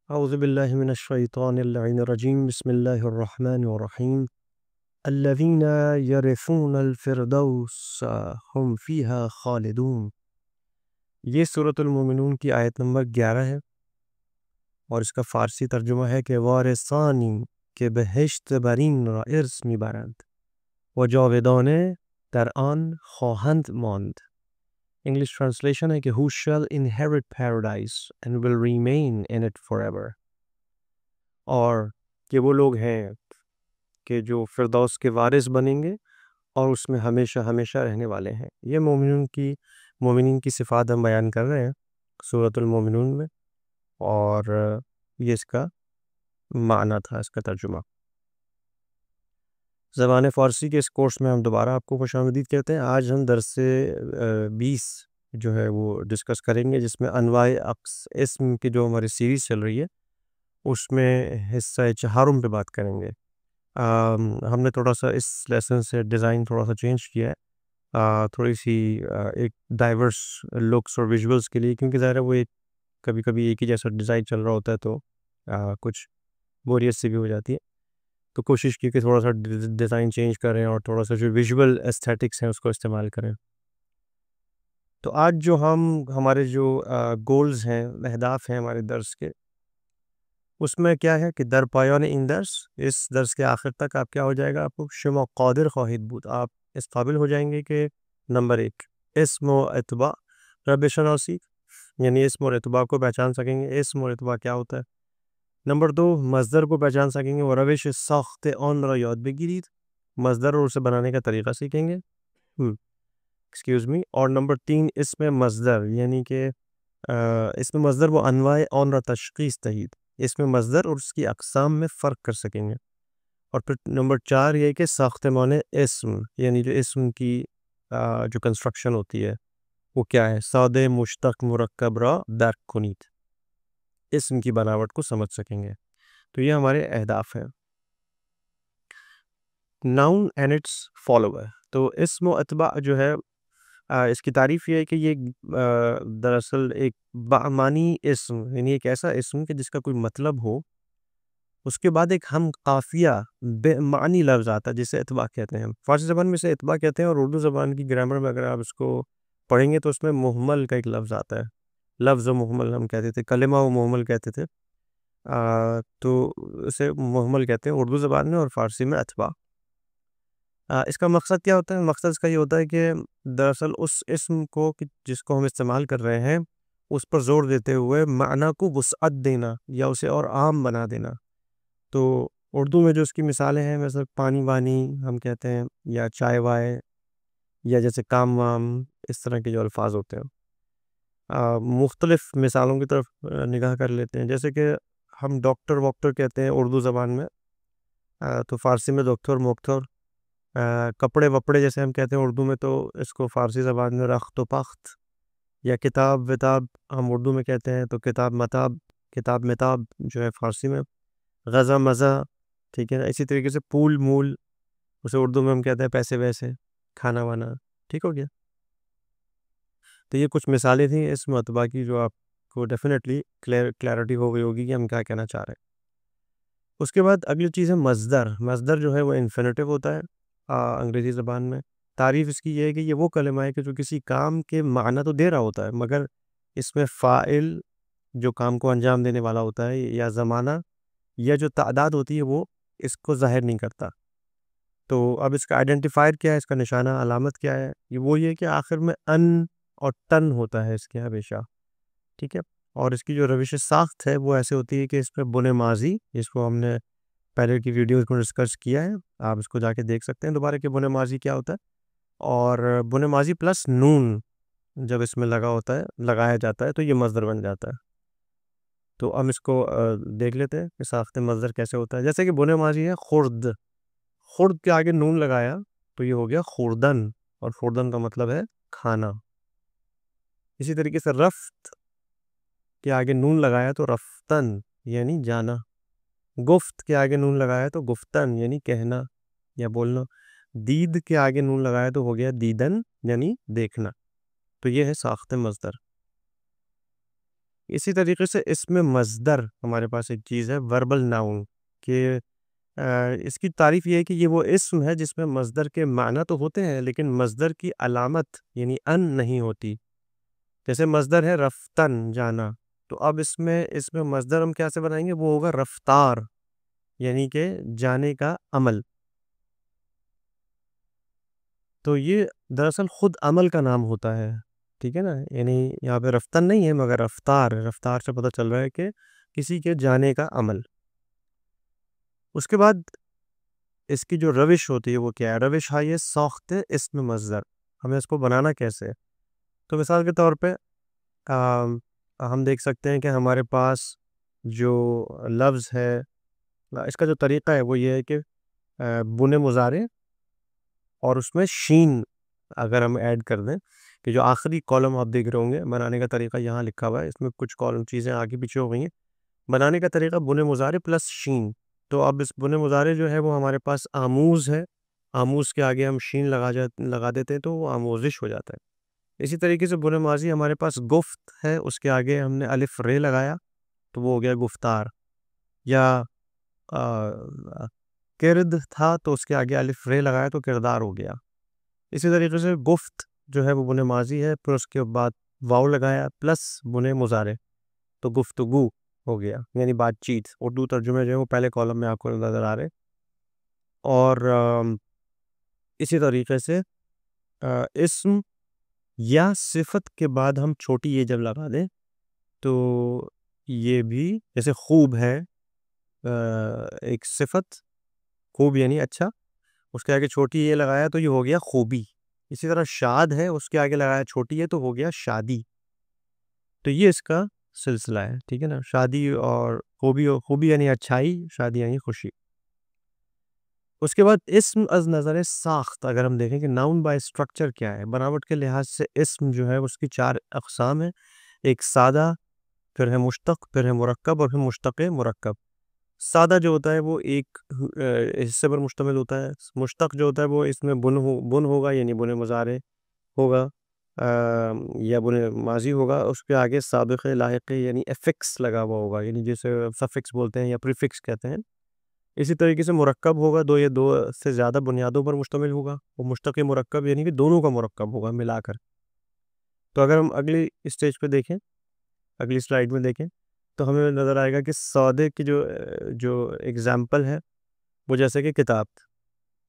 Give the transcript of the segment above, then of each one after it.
اعوذ باللہ من الشیطان اللعین الرجیم بسم اللہ الرحمن الرحیم الذین یرثون الفردوس ہم فیہا خالدون۔ یہ سورۃ المومنون کی آیت نمبر 11 ہے اور اس کا فارسی ترجمہ ہے کہ وارثانی که بهشت برین را ارث میبرند و جاودانه در آن خواهند ماند۔ انگلش ٹرانسلیشن ہے کہ who shall inherit paradise and will remain in it forever، اور کہ وہ لوگ ہیں کہ جو فردوس کے وارث بنیں گے اور اس میں ہمیشہ ہمیشہ رہنے والے ہیں۔ یہ مومنین کی صفات ہم بیان کر رہے ہیں سورۃ المومنون میں، اور یہ اس کا معنی تھا، اس کا ترجمہ۔ زبان فارسی کے اس کورس میں ہم دوبارہ آپ کو خوش آمدید کہتے ہیں۔ آج ہم درس 20 جو ہے وہ ڈسکس کریں گے، جس میں انواع اسم کی جو ہماری سیریز چل رہی ہے اس میں حصہ چہارم پہ بات کریں گے۔ ہم نے تھوڑا سا اس لیسن سے ڈیزائن تھوڑا سا چینج کیا ہے، تھوڑی سی ایک ڈائیورس لکس اور ویژولز کے لیے، کیونکہ ظاہر ہے وہ کبھی کبھی ایک ہی جیسا ڈیزائن چل رہا ہوتا ہے تو کچھ بوریت سی بھی ہو جاتی ہے، تو کوشش کی کہ تھوڑا سا ڈیزائن چینج کریں اور تھوڑا سا جو ویژول ایستھیٹکس ہیں اس کو استعمال کریں۔ تو آج جو ہمارے جو گولز ہیں، اہداف ہیں ہمارے درس کے، اس میں کیا ہے کہ در پایان این درس، اس درس کے آخر تک آپ کیا ہو جائے گا، آپ کو شما قادر خواہد بود، آپ اس قابل ہو جائیں گے کہ نمبر 1 اسم و اتباع رب شناسی، یعنی اسم اور اتباع کو پہچان سکیں گے، اسم اور اتباع کیا ہوتا ہے۔ نمبر 2 مصدر کو پہچان سکیں گے، وہ روش ساخت آن را یاد بگیرید، مصدر اور اسے بنانے کا طریقہ سیکھیں گے، ایکسکیوز می۔ اور نمبر 3 اس میں مصدر، یعنی کہ اس میں مصدر وہ انواع آن را تشخیص دہید، اس میں مصدر اور اس کی اقسام میں فرق کر سکیں گے۔ اور پھر نمبر 4 یہ کہ ساختمان اسم، یعنی جو اسم کی جو کنسٹرکشن ہوتی ہے وہ کیا ہے، سادہ مشتق مرکب را درک کنید، اسم کی بناوٹ کو سمجھ سکیں گے۔ تو یہ ہمارے اہداف ہیں۔ ناؤن اینڈ اٹس فالوور، تو اسم و اتباع جو ہے اس کی تعریف یہ ہے کہ یہ دراصل ایک بامانی اسم، یعنی ایک ایسا اسم کہ جس کا کوئی مطلب ہو، اس کے بعد ایک ہم قافیہ بے معنی لفظ آتا ہے جسے اتباع کہتے ہیں۔ فارسی زبان میں اسے اتباع کہتے ہیں، اور اردو زبان کی گرامر میں اگر آپ اس کو پڑھیں گے تو اس میں محمل کا ایک لفظ آتا ہے، لفظ و محمل ہم کہتے تھے، کلمہ و محمل کہتے تھے، تو اسے محمل کہتے ہیں اردو زبان میں، اور فارسی میں اتباع۔ اس کا مقصد کیا ہوتا ہے؟ مقصد اس کا یہ ہوتا ہے کہ دراصل اس اسم کو جس کو ہم استعمال کر رہے ہیں اس پر زور دیتے ہوئے معنی کو وسعت دینا یا اسے اور عام بنا دینا۔ تو اردو میں جو اس کی مثالیں ہیں، مثلا پانی وانی ہم کہتے ہیں، یا چائے وائے، یا جیسے کام وام، اس طرح کے جو الفاظ ہوتے ہیں۔ مختلف مثالوں کی طرف نگاہ کر لیتے ہیں، جیسے کہ ہم ڈاکٹر واکٹر کہتے ہیں اردو زبان میں، تو فارسی میں دکتر موکتر۔ کپڑے وپڑے جیسے ہم کہتے ہیں اردو میں، تو اس کو فارسی زبان میں رخت و پخت، یا کتاب وتاب ہم اردو میں کہتے ہیں تو کتاب متاب، کتاب متاب جو ہے فارسی میں، غزہ مزہ، ٹھیک ہے نا۔ اسی طریقے سے پول مول، اسے اردو میں ہم کہتے ہیں پیسے ویسے، کھانا وانا، ٹھیک ہو گیا۔ تو یہ کچھ مثالیں تھیں اس اتباع کی جو آپ کو ڈیفینیٹلی کلیئرٹی ہو گئی ہوگی کہ ہم کیا کہنا چاہ رہے ہیں۔ اس کے بعد اگلی چیز ہے مصدر۔ مصدر جو ہے وہ انفینیٹیو ہوتا ہے انگریزی زبان میں۔ تعریف اس کی یہ ہے کہ یہ وہ کلمہ ہے کہ جو کسی کام کے معنی تو دے رہا ہوتا ہے، مگر اس میں فاعل جو کام کو انجام دینے والا ہوتا ہے، یا زمانہ یا جو تعداد ہوتی ہے، وہ اس کو ظاہر نہیں کرتا۔ تو اب اس کا آئیڈینٹیفائر کیا ہے، اس کا نشانہ علامت کیا ہے؟ وہ یہ کہ آخر میں ان اور ٹن ہوتا ہے اس کے ہمیشہ، ٹھیک ہے۔ اور اس کی جو روش ساخت ہے وہ ایسے ہوتی ہے کہ اس پہ بن ماضی، جس کو ہم نے پہلے کی ویڈیوز میں ڈسکس کیا ہے، آپ اس کو جا کے دیکھ سکتے ہیں دوبارہ کہ بن ماضی کیا ہوتا ہے۔ اور بن ماضی پلس نون جب اس میں لگایا جاتا ہے تو یہ مصدر بن جاتا ہے۔ تو ہم اس کو دیکھ لیتے ہیں کہ ساخت مصدر کیسے ہوتا ہے۔ جیسے کہ بن ماضی ہے خرد، خرد کے آگے نون لگایا تو یہ ہو گیا خوردن، اور خوردن کا مطلب ہے کھانا۔ اسی طریقے سے رفت کے آگے نون لگایا تو رفتن یعنی جانا۔ گفت کے آگے نون لگایا تو گفتن یعنی کہنا یا بولنا۔ دید کے آگے نون لگایا تو ہو گیا دیدن یعنی دیکھنا۔ تو یہ ہے ساخت مصدر۔ اسی طریقے سے اس میں مصدر ہمارے پاس ایک چیز ہے وربل ناؤن، کہ اس کی تعریف یہ ہے کہ یہ وہ اسم ہے جس میں مصدر کے معنی تو ہوتے ہیں لیکن مصدر کی علامت یعنی ان نہیں ہوتی. جیسے مصدر ہے رفتن جانا، تو اب اس میں مصدر ہم کیا سے بنائیں گے؟ وہ ہوگا رفتار، یعنی کہ جانے کا عمل. تو یہ دراصل خود عمل کا نام ہوتا ہے، ٹھیک ہے نا. یعنی یہاں پہ رفتن نہیں ہے مگر رفتار ہے. رفتار سے پتہ چل رہا ہے کہ کسی کے جانے کا عمل. اس کے بعد اس کی جو روش ہوتی ہے وہ کیا ہے؟ روش ہے یہ ساخت اسم مصدر. ہمیں اس کو بنانا کیسے ہے؟ تو مثال کے طور پہ ہم دیکھ سکتے ہیں کہ ہمارے پاس جو لفظ ہے، اس کا جو طریقہ ہے وہ یہ ہے کہ بن مضارع اور اس میں شین اگر ہم ایڈ کر دیں، کہ جو آخری کالم آپ دیکھ رہے ہوں گے، بنانے کا طریقہ یہاں لکھا ہوا ہے، اس میں کچھ کالم چیزیں آگے پیچھے ہو گئی ہیں. بنانے کا طریقہ بن مضارع پلس شین. تو اب اس بن مضارع جو ہے وہ ہمارے پاس آموز ہے، آموز کے آگے ہم شین لگا دیتے ہیں تو وہ آموزش ہو جاتا ہے. اسی طریقے سے بن ماضی ہمارے پاس گفت ہے، اس کے آگے ہم نے الف رے لگایا تو وہ ہو گیا گفتار. یا کرد تھا تو اس کے آگے الف رے لگایا تو کردار ہو گیا. اسی طریقے سے گفت جو ہے وہ بن ماضی ہے، پھر اس کے بعد واو لگایا پلس بن مضارع تو گفتگو ہو گیا، یعنی بات چیت. اردو ترجمے جو ہے وہ پہلے کالم میں آپ کو نظر آ رہے. اور اسی طریقے سے اسم یا صفت کے بعد ہم چھوٹی یہ جب لگا دیں تو یہ بھی، جیسے خوب ہے ایک صفت، خوب یعنی اچھا، اس کے آگے چھوٹی یہ لگایا تو یہ ہو گیا خوبی. اسی طرح شاد ہے، اس کے آگے لگایا چھوٹی ہے تو ہو گیا شادی. تو یہ اس کا سلسلہ ہے، ٹھیک ہے نا. شادی اور خوبی یعنی اچھائی، شادی یعنی خوشی. اس کے بعد اسم از نظر ساخت اگر ہم دیکھیں کہ ناؤن بائی اسٹرکچر کیا ہے، بناوٹ کے لحاظ سے اسم جو ہے اس کی 4 اقسام ہیں. ایک سادہ، پھر ہے مشتق، پھر ہے مرکب اور پھر مشتق مرکب. سادہ جو ہوتا ہے وہ ایک حصے پر مشتمل ہوتا ہے. مشتق جو ہوتا ہے وہ اس میں بن ہوگا یعنی بن مضارع ہوگا یا بن ماضی ہوگا، اس کے آگے سابق لاحق یعنی افکس لگا ہوا ہوگا، یعنی جسے سفکس بولتے ہیں یا پریفکس کہتے ہیں. اسی طریقے سے مرکب ہوگا، دو یا دو سے زیادہ بنیادوں پر مشتمل ہوگا. وہ مشتق مرکب یعنی کہ دونوں کا مرکب ہوگا ملا کر. تو اگر ہم اگلی اسٹیج پہ دیکھیں، اگلی سلائیڈ میں دیکھیں تو ہمیں نظر آئے گا کہ سودے کی جو ایگزامپل ہے وہ جیسے کہ کتاب،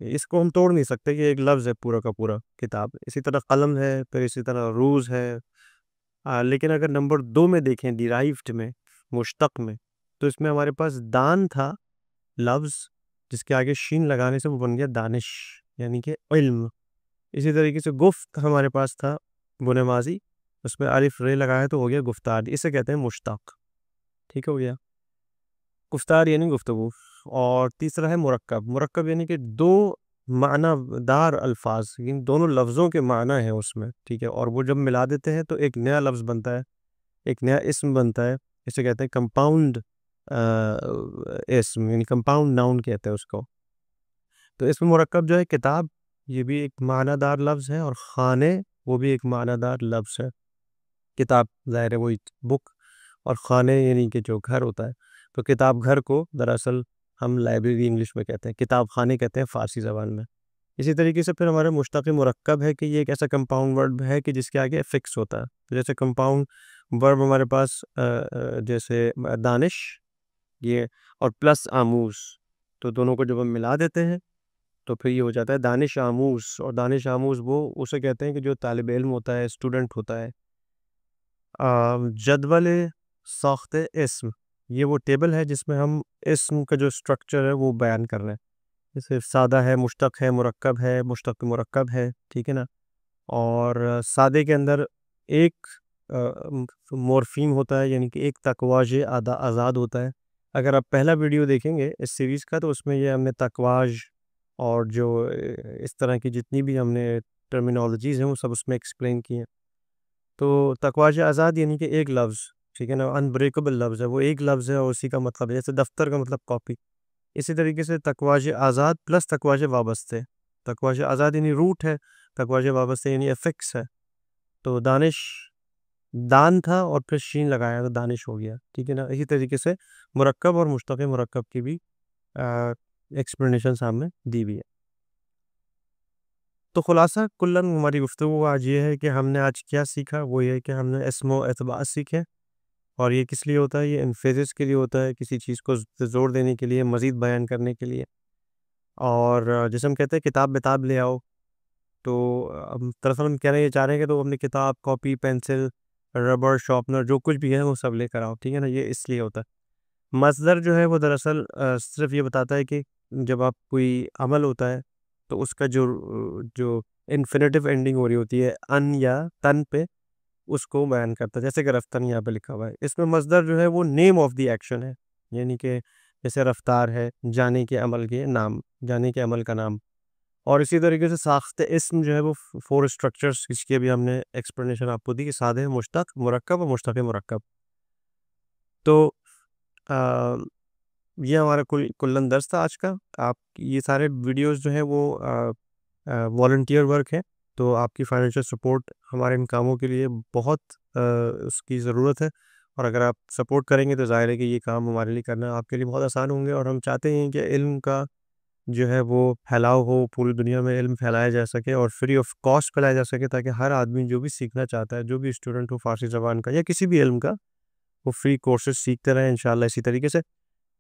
اس کو ہم توڑ نہیں سکتے کہ ایک لفظ ہے پورا کا پورا کتاب. اسی طرح قلم ہے، پھر اسی طرح روز ہے. لیکن اگر نمبر 2 میں دیکھیں ڈیرائیوڈ میں، مشتق میں، تو اس میں ہمارے پاس دان تھا لفظ، جس کے آگے شین لگانے سے وہ بن گیا دانش یعنی کہ علم. اسی طریقے سے گفت ہمارے پاس تھا بن ماضی، اس میں الف رے لگایا تو ہو گیا گفتار. اسے کہتے ہیں مشتق، ٹھیک ہو گیا. گفتار یعنی گفتگو. اور تیسرا ہے مرکب. مرکب یعنی کہ 2 معنی دار الفاظ، ان دونوں لفظوں کے معنی ہیں اس میں، ٹھیک ہے، اور وہ جب ملا دیتے ہیں تو ایک نیا لفظ بنتا ہے، ایک نیا اسم بنتا ہے. اسے کہتے ہیں کمپاؤنڈ اسم، یعنی کمپاؤنڈ ناؤن کہتے ہیں اس کو. تو اس میں مرکب جو ہے کتاب، یہ بھی ایک معنی دار لفظ ہے، اور خانے وہ بھی ایک معنی دار لفظ ہے. کتاب ظاہر ہے وہی بک، اور خانے یعنی کہ جو گھر ہوتا ہے. تو کتاب گھر کو دراصل ہم لائبریری انگلش میں کہتے ہیں، کتاب خانے کہتے ہیں فارسی زبان میں. اسی طریقے سے پھر ہمارے مشتق مرکب ہے کہ یہ ایک ایسا کمپاؤنڈ ورڈ ہے کہ جس کے آگے فکس ہوتا ہے. جیسے کمپاؤنڈ ورب ہمارے پاس جیسے دانش یہ اور پلس آموز، تو دونوں کو جب ہم ملا دیتے ہیں تو پھر یہ ہو جاتا ہے دانش آموز. اور دانش آموز وہ اسے کہتے ہیں کہ جو طالب علم ہوتا ہے، اسٹوڈنٹ ہوتا ہے. جدول ساخت اسم، یہ وہ ٹیبل ہے جس میں ہم اسم کا جو سٹرکچر ہے وہ بیان کر رہے ہیں. جیسے سادہ ہے، مشتق ہے، مرکب ہے، مشتق مرکب ہے، ٹھیک ہے نا. اور سادے کے اندر ایک مورفیم ہوتا ہے، یعنی کہ ایک تکواج آزاد ہوتا ہے. اگر آپ پہلا ویڈیو دیکھیں گے اس سیریز کا تو اس میں یہ ہم نے تکواج اور جو اس طرح کی جتنی بھی ہم نے ٹرمینالوجیز ہیں وہ سب اس میں ایکسپلین کی ہیں. تو تکواج آزاد یعنی کہ ایک لفظ، ٹھیک ہے نا، انبریکیبل لفظ ہے، وہ ایک لفظ ہے اور اسی کا مطلب ہے، جیسے دفتر کا مطلب کاپی. اسی طریقے سے تکواج آزاد پلس تکواج وابستے. تکواج آزاد یعنی روٹ ہے، تکواج وابستے یعنی افکس ہے. تو دانش دان تھا اور پھر شین لگایا تو دانش ہو گیا، ٹھیک ہے نا؟ اسی طریقے سے مرکب اور مشتق مرکب کی بھی ایکسپلینیشن سامنے دی ہوئی ہے۔ تو خلاصہ کلاً ہماری گفتگو آج یہ ہے کہ ہم نے آج کیا سیکھا، وہ یہ ہے کہ ہم نے اسم و اعتبار سیکھے، اور یہ کس لیے ہوتا ہے؟ یہ انفیزس کے لیے ہوتا ہے، کسی چیز کو زور دینے کے لیے، مزید بیان کرنے کے لیے۔ اور جیسے ہم کہتے ہیں کتاب بتاب لے آؤ، تو دراصل ہم کہنا یہ چاہ رہے ہیں کہ تو اپنی کتاب، کاپی، پینسل، ربڑ، شارپنر، جو کچھ بھی ہے وہ سب لے کر آؤ، ٹھیک ہے نا؟ یہ اس لیے ہوتا ہے۔ مصدر جو ہے وہ دراصل صرف یہ بتاتا ہے کہ جب آپ کوئی عمل ہوتا ہے تو اس کا جو انفینیٹیو اینڈنگ ہو رہی ہوتی ہے ان یا تن پہ، اس کو بیان کرتا ہے، جیسے کہ رفتن یہاں پہ لکھا ہوا ہے۔ اس میں مصدر جو ہے وہ نیم آف دی ایکشن ہے، یعنی کہ جیسے رفتار ہے، جانے کے عمل کے نام، جانے کے عمل کا نام۔ اور اسی طریقے سے ساخت اسم جو ہے وہ 4 اسٹرکچرز، اس کی بھی ہم نے ایکسپلینیشن آپ کو دی کہ سادہ، مشتق، مرکب اور مشتق مرکب۔ تو یہ ہمارا کلن درس تھا آج کا۔ آپ یہ سارے ویڈیوز جو ہیں وہ والنٹیئر ورک ہے، تو آپ کی فائنینشیل سپورٹ ہمارے ان کاموں کے لیے بہت اس کی ضرورت ہے، اور اگر آپ سپورٹ کریں گے تو ظاہر ہے کہ یہ کام ہمارے لیے کرنا آپ کے لیے بہت آسان ہوں گے۔ اور ہم چاہتے ہیں کہ علم کا جو ہے وہ پھیلاؤ ہو، پوری دنیا میں علم پھیلایا جا سکے اور فری آف کاسٹ پھیلایا جا سکے، تاکہ ہر آدمی جو بھی سیکھنا چاہتا ہے، جو بھی اسٹوڈنٹ ہو فارسی زبان کا یا کسی بھی علم کا، وہ فری کورسز سیکھتے رہیں انشاءاللہ۔ اسی طریقے سے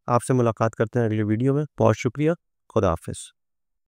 آپ سے ملاقات کرتے ہیں اگلی ویڈیو میں۔ بہت شکریہ، خدا حافظ۔